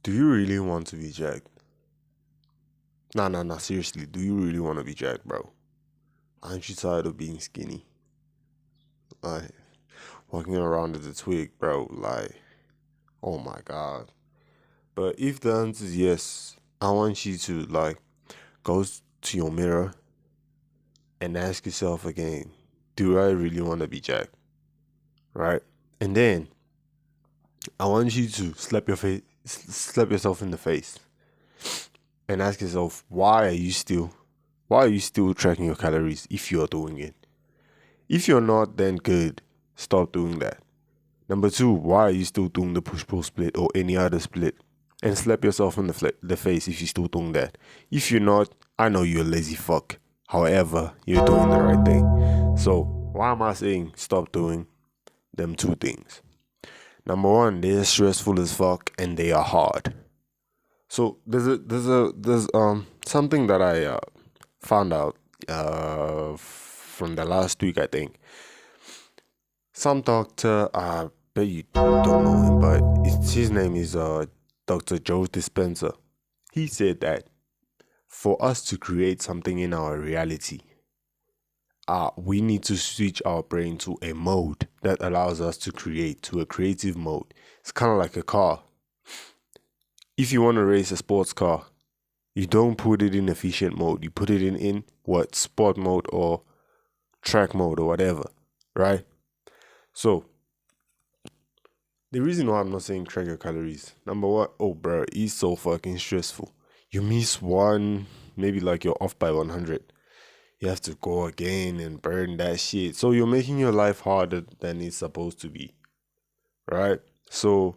Do you really want to be jacked? Nah, seriously, do you really want to be jacked, bro? Aren't you tired of being skinny? Like, walking around as a twig, bro, like, oh my god. But if the answer is yes, I want you to, go to your mirror and ask yourself again, do I really want to be jacked? Right? And then, I want you to slap yourself in the face and ask yourself, why are you still tracking your calories if you're doing it? If you're not, then good. Stop doing that. Number two, why are you still doing the push pull split or any other split? And slap yourself in the face if you're still doing that. If you're not, I know you're a lazy fuck. However, you're doing the right thing. So, why am I saying stop doing them two things? Number one, they're stressful as fuck and they are hard. So there's something that I found out from the last week, I think. Some doctor, I bet you don't know him, but his name is Dr. Joe Dispenza. He said that for us to create something in our reality, we need to switch our brain to a mode that allows us to create, to a creative mode. It's kind of like a car. If you want to race a sports car, you don't put it in efficient mode. You put it in what, sport mode or track mode or whatever, right? So the reason why I'm not saying track your calories, number one, oh bro, it's so fucking stressful. You miss one, maybe like you're off by 100. You have to go again and burn that shit. So you're making your life harder than it's supposed to be, right? So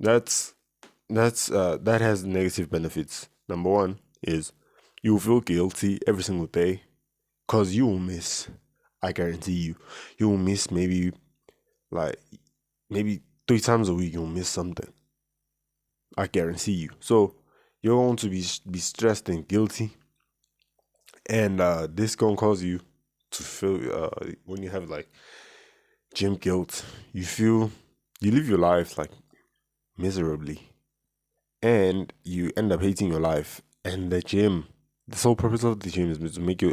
that's that has negative benefits. Number one is you will feel guilty every single day because you will miss. I guarantee you, you will miss like maybe 3 times a week. You'll miss something. I guarantee you. So you're going to be stressed and guilty, and this gonna cause you to feel when you have like gym guilt. You live your life like miserably, and you end up hating your life. And the sole purpose of the gym is to make you.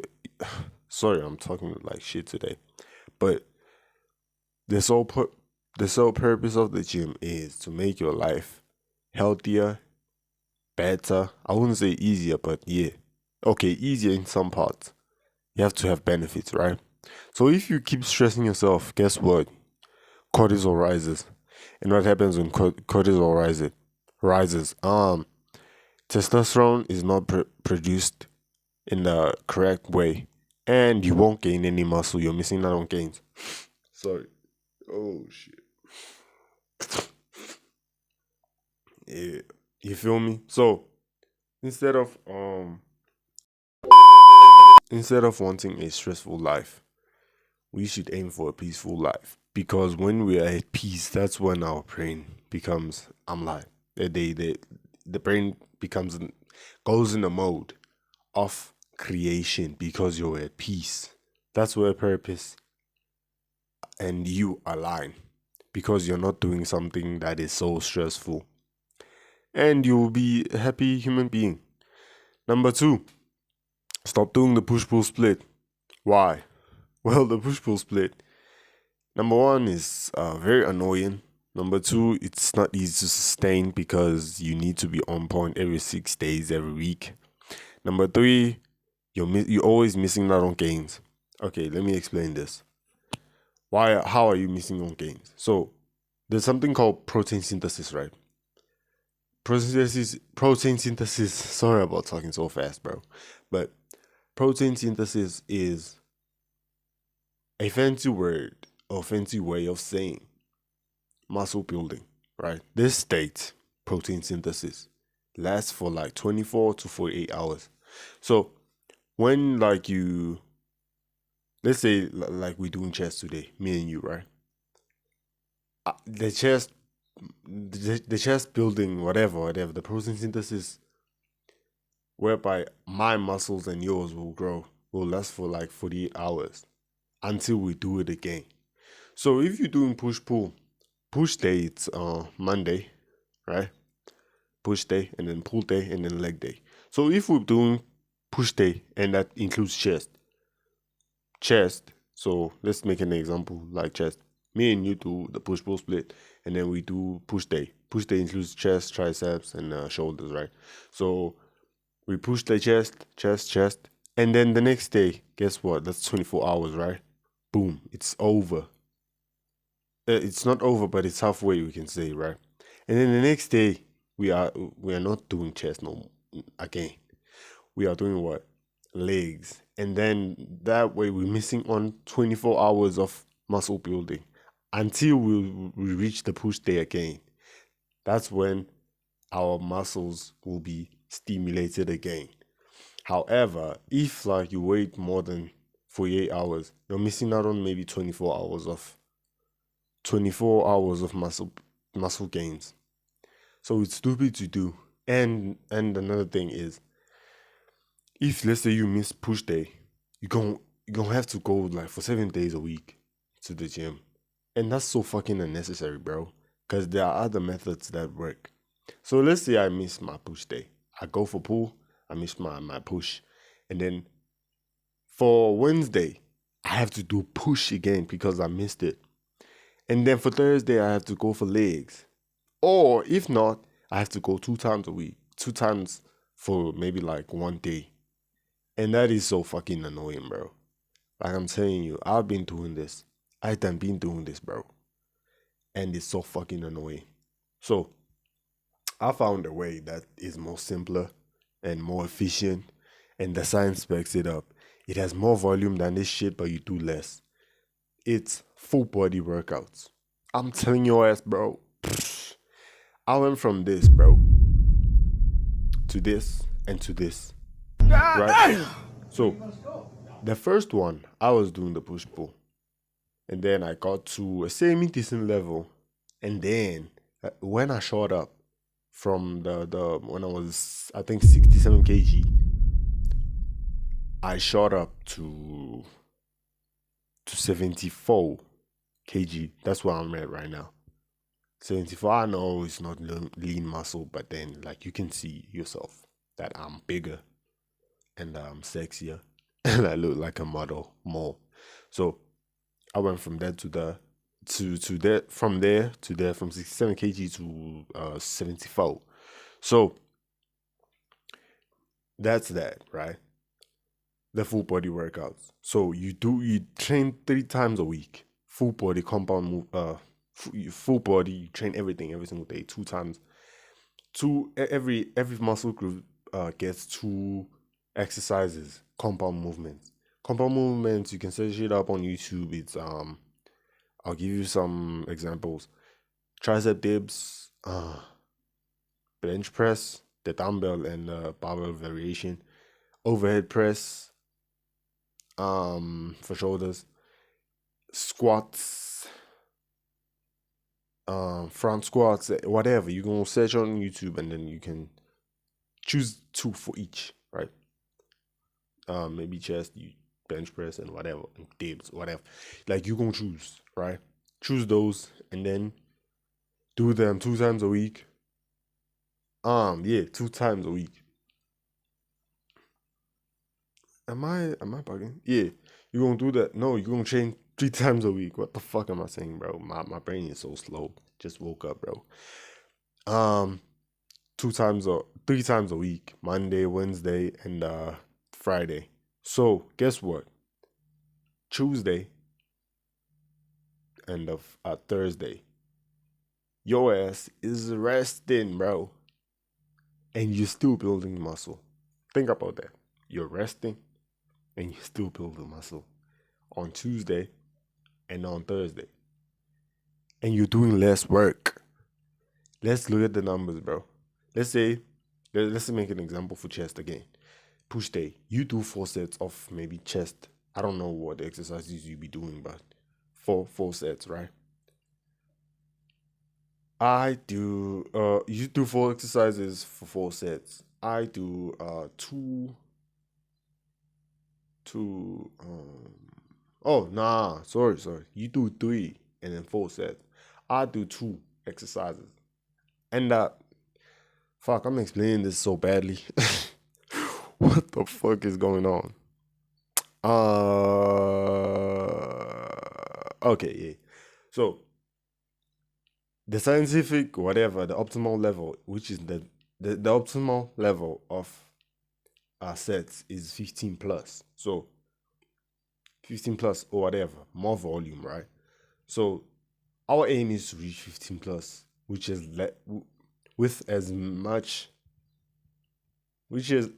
Sorry, I'm talking like shit today, but the sole pur- the sole purpose of the gym is to make your life healthier, better. I wouldn't say easier, but yeah, okay, easier in some parts. You have to have benefits, right? So if you keep stressing yourself, guess what? Cortisol rises, and what happens when cortisol rises? Testosterone is not produced in the correct way, and you won't gain any muscle. You're missing out on gains. Sorry. Oh shit. Yeah. You feel me? So instead of um instead of wanting a stressful life, we should aim for a peaceful life. Because when we are at peace, that's when our brain becomes I'm like the brain goes in a mode of creation because you're at peace. That's where purpose and you align because you're not doing something that is so stressful, and you'll be a happy human being. Number two, stop doing the push pull split. Why? Well, the push pull split, number one, is very annoying. Number two, it's not easy to sustain because you need to be on point every 6 days, every week. Number three, you're always missing out on gains. Okay, let me explain this. How are you missing on gains? So there's something called protein synthesis, right? Protein synthesis. Sorry about talking so fast, bro. But protein synthesis is a fancy word or fancy way of saying muscle building, right? This state, protein synthesis, lasts for like 24 to 48 hours. So when let's say like we're doing chest today, me and you, right? The chest building, whatever, the protein synthesis whereby my muscles and yours will grow will last for like 48 hours until we do it again. So if you're doing push pull, push day it's Monday, right? push day, and then pull day, and then leg day. So if we're doing push day, and that includes chest. So let's make an example like chest. Me and you do the push pull split, and then we do push day. Push day includes chest, triceps, and shoulders, right? So we push the chest, and then the next day, guess what? That's 24 hours, right? Boom, it's over. It's not over, but it's halfway, we can say, right? And then the next day, we are not doing chest no again. We are doing what? Legs. And then that way we're missing on 24 hours of muscle building until we reach the push day again. That's when our muscles will be stimulated again. However, if like you wait more than 48 hours, you're missing out on maybe 24 hours of muscle gains. So it's stupid to do. And another thing is, if let's say you miss push day, you're gonna have to go like for 7 days a week to the gym. And that's so fucking unnecessary, bro. Because there are other methods that work. So let's say I miss my push day. I go for pull, I miss my push. And then for Wednesday, I have to do push again because I missed it. And then for Thursday, I have to go for legs. Or if not, I have to go 2 times a week, 2 times for maybe like one day. And that is so fucking annoying, bro. Like I'm telling you, I've been doing this. I done been doing this, bro. And it's so fucking annoying. So I found a way that is more simpler and more efficient, and the science backs it up. It has more volume than this shit, but you do less. It's full body workouts. I'm telling your ass, bro. I went from this, bro, to this and to this. Right? So the first one, I was doing the push pull. And then I got to a semi-decent level. And then when I shot up from the when I was, I think, 67 kg, I shot up to 74 kg. That's where I'm at right now. 74, I know it's not lean muscle, but then like you can see yourself that I'm bigger and I'm sexier and I look like a model more. So I went from there to the to there from there to there from 67 kg to 74. So that's that, right? The full body workouts. So you train 3 times a week, full body compound move, full body. You train everything every single day, 2 times. Every muscle group gets 2 exercises, compound movements. Compound movements, you can search it up on YouTube. It's I'll give you some examples: tricep dips, bench press, the dumbbell and barbell variation, overhead press, for shoulders, squats, front squats, whatever. You can search on YouTube and then you can choose 2 for each, right? Maybe chest, bench press, and whatever, and dips, whatever. Like you gonna choose, right? Choose those and then do them 2 times a week. Yeah, 2 times a week. Am I bugging? Yeah, you gonna do that? No, you gonna train 3 times a week. What the fuck am I saying, bro? My brain is so slow. Just woke up, bro. 3 times a week, Monday, Wednesday, and Friday. So guess what? Tuesday and Thursday, your ass is resting, bro, and you're still building muscle. Think about that. You're resting, and you're still building muscle on Tuesday and on Thursday, and you're doing less work. Let's look at the numbers, bro. Let's make an example for chest again. Push day. You do 4 sets of maybe chest. I don't know what exercises you be doing, but four sets, right? I do you do 4 exercises for 4 sets. I do two oh nah, sorry. You do 3 and then 4 sets. I do 2 exercises. And Fuck, I'm explaining this so badly. What the fuck is going on? Okay, yeah. So the scientific whatever, the optimal level, which is the optimal level of our sets is 15 plus. So 15 plus or whatever, more volume, right? So our aim is to reach 15 plus, which is with as much, which is,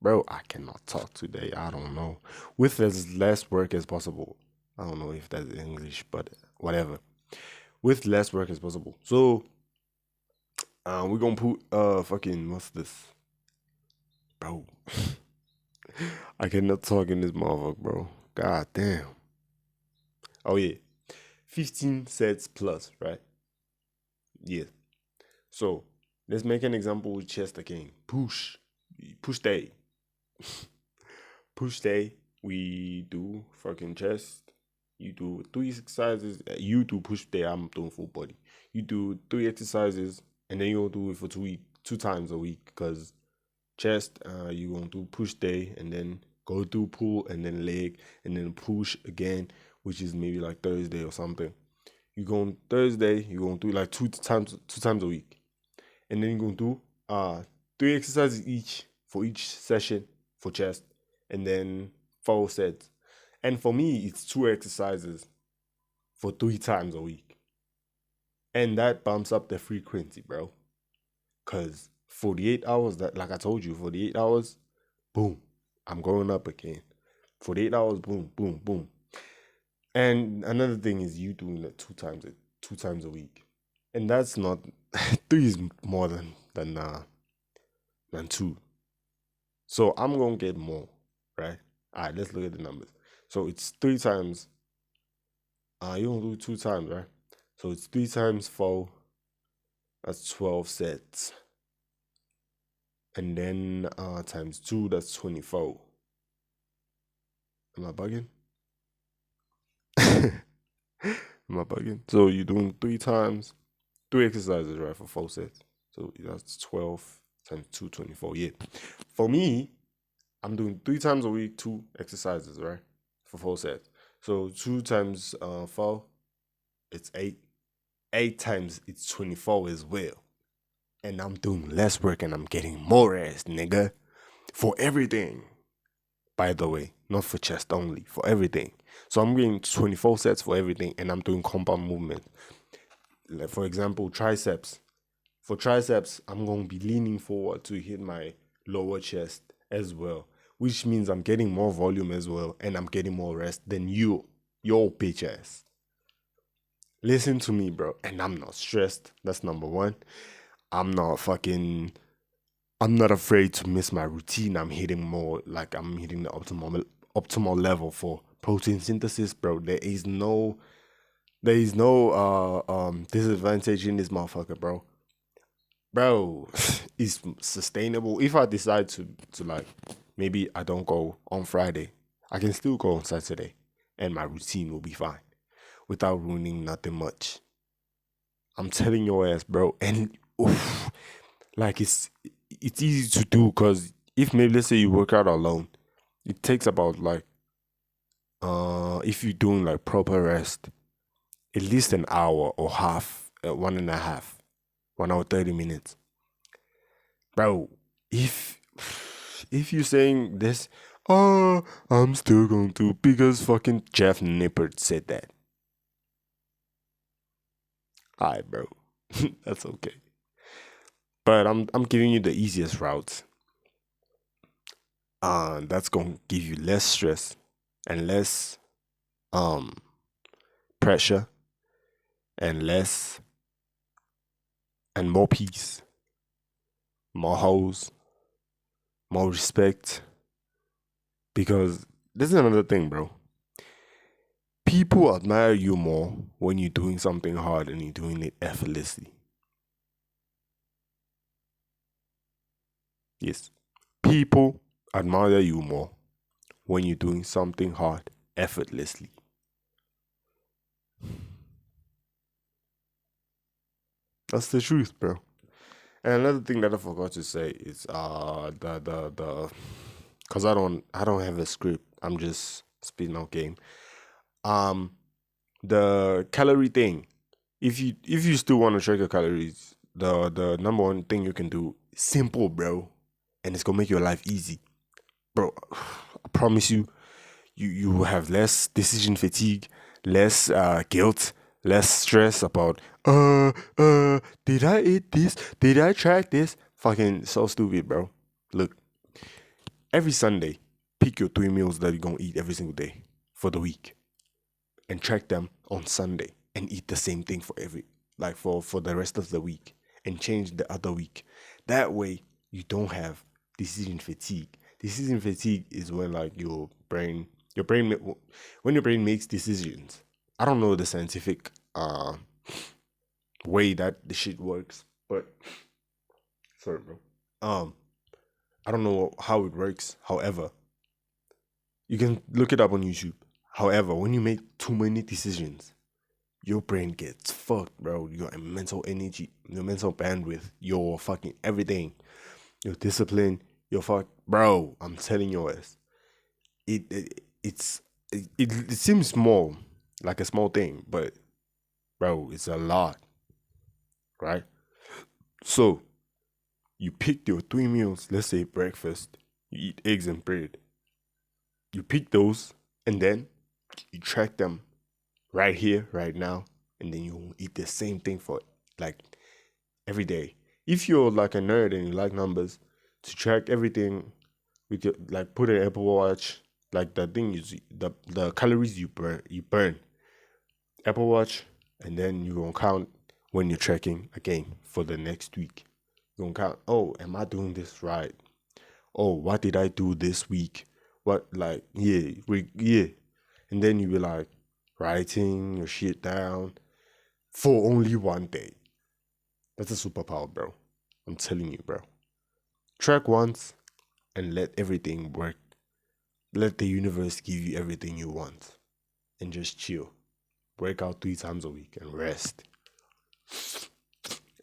bro, I cannot talk today. I don't know. With as less work as possible. I don't know if that's English, but whatever. With less work as possible. So, we're gonna put, fucking, what's this? Bro. I cannot talk in this motherfucker, bro. God damn. Oh, yeah. 15 sets plus, right? Yeah. So, let's make an example with chest again. Push day. Push day, we do fucking chest. You do 3 exercises. You do push day. I'm doing full body. You do 3 exercises, and then you'll do it for 2 times a week. Cause chest, you gonna do push day, and then go do pull, and then leg, and then push again, which is maybe like Thursday or something. You go on Thursday. You gonna do like 2 times a week, and then you gonna do 3 exercises each for each session for chest, and then 4 sets. And for me, it's 2 exercises for 3 times a week. And that bumps up the frequency, bro. Cause 48 hours, that like I told you, 48 hours, boom, I'm going up again. 48 hours, boom, boom, boom. And another thing is you doing that 2 times a week. And that's not 3 is more than 2. So I'm gonna get more, right? All right, let's look at the numbers. So it's 3 times. You gonna do 2 times, right? So it's 3 times 4. That's 12 sets, and then times 2. That's 24. Am I bugging? Am I bugging? So you're doing 3 exercises, right, for 4 sets. So that's 12 times 2, 24. Yeah. For me, I'm doing 3 times a week, 2 exercises, right, for 4 sets. So 2 times 4, it's 8. 8 times it's 24 as well. And I'm doing less work and I'm getting more rest, nigga. For everything. By the way, not for chest only, for everything. So I'm getting 24 sets for everything and I'm doing compound movement. Like for example, triceps. For triceps, I'm going to be leaning forward to hit my lower chest as well, which means I'm getting more volume as well and I'm getting more rest than your bitch ass. Listen to me, bro. And I'm not stressed. That's number one. I'm not afraid to miss my routine. I'm hitting the optimal level for protein synthesis, bro. There is no disadvantage in this motherfucker, bro. Bro, it's sustainable. If I decide to like, maybe I don't go on Friday, I can still go on Saturday and my routine will be fine without ruining nothing much. I'm telling your ass, bro. And oof, like it's easy to do because if maybe let's say you work out alone, it takes about like if you're doing like proper rest, at least an hour or half, 1.5, 1 hour 30 minutes, bro. If you're saying this, oh, I'm still going to because fucking Jeff Nippert said that. Alright, bro, that's okay. But I'm giving you the easiest route. That's gonna give you less stress and less um pressure and less and more peace, more hoes, more respect. Because this is another thing, bro. People admire you more when you're doing something hard and you're doing it effortlessly. Yes. People admire you more when you're doing something hard effortlessly. That's the truth, bro. And another thing that I forgot to say is the because I don't have a script. I'm just spitting out game. Um, the calorie thing. If you still want to track your calories, the number one thing you can do, simple, bro, and it's gonna make your life easy, bro. I promise you, you will have less decision fatigue, less guilt, less stress about did I eat this? Did I track this? Fucking so stupid, bro. Look, every Sunday, pick your 3 meals that you're gonna eat every single day for the week and track them on Sunday and eat the same thing for every like for the rest of the week and change the other week. That way you don't have decision fatigue. Decision fatigue is when like when your brain makes decisions. I don't know the scientific way that the shit works, but sorry, bro. Um, I don't know how it works. However, you can look it up on YouTube. However, when you make too many decisions, your brain gets fucked, bro. Your mental energy, your mental bandwidth, your fucking everything, your discipline, your bro. I'm telling you, it seems small, like a small thing, but bro, it's a lot, right? So you pick your 3 meals. Let's say breakfast, you eat eggs and bread. You pick those, and then you track them right here, right now, and then you eat the same thing for like every day. If you're like a nerd and you like numbers, to track everything with your like put an Apple Watch, like the thing is the calories you burn Apple Watch, and then you're gonna count when you're tracking again for the next week. You're gonna count, oh, am I doing this right? Oh, what did I do this week? What like yeah. And then you be like writing your shit down for only one day. That's a superpower, bro. I'm telling you, bro. Track once and let everything work. Let the universe give you everything you want. And just chill. Work out 3 times a week and rest.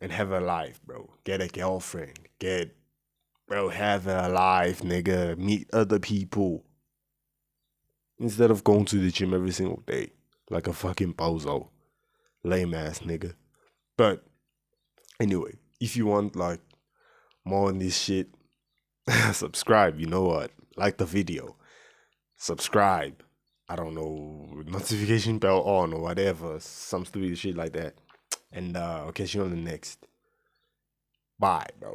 And have a life, bro. Get a girlfriend. Have a life, nigga. Meet other people. Instead of going to the gym every single day. Like a fucking bozo. Lame ass nigga. But anyway, if you want like more on this shit, subscribe. You know what? Like the video. Subscribe. I don't know, notification bell on or whatever. Some stupid shit like that. And I'll catch you on the next. Bye, bro.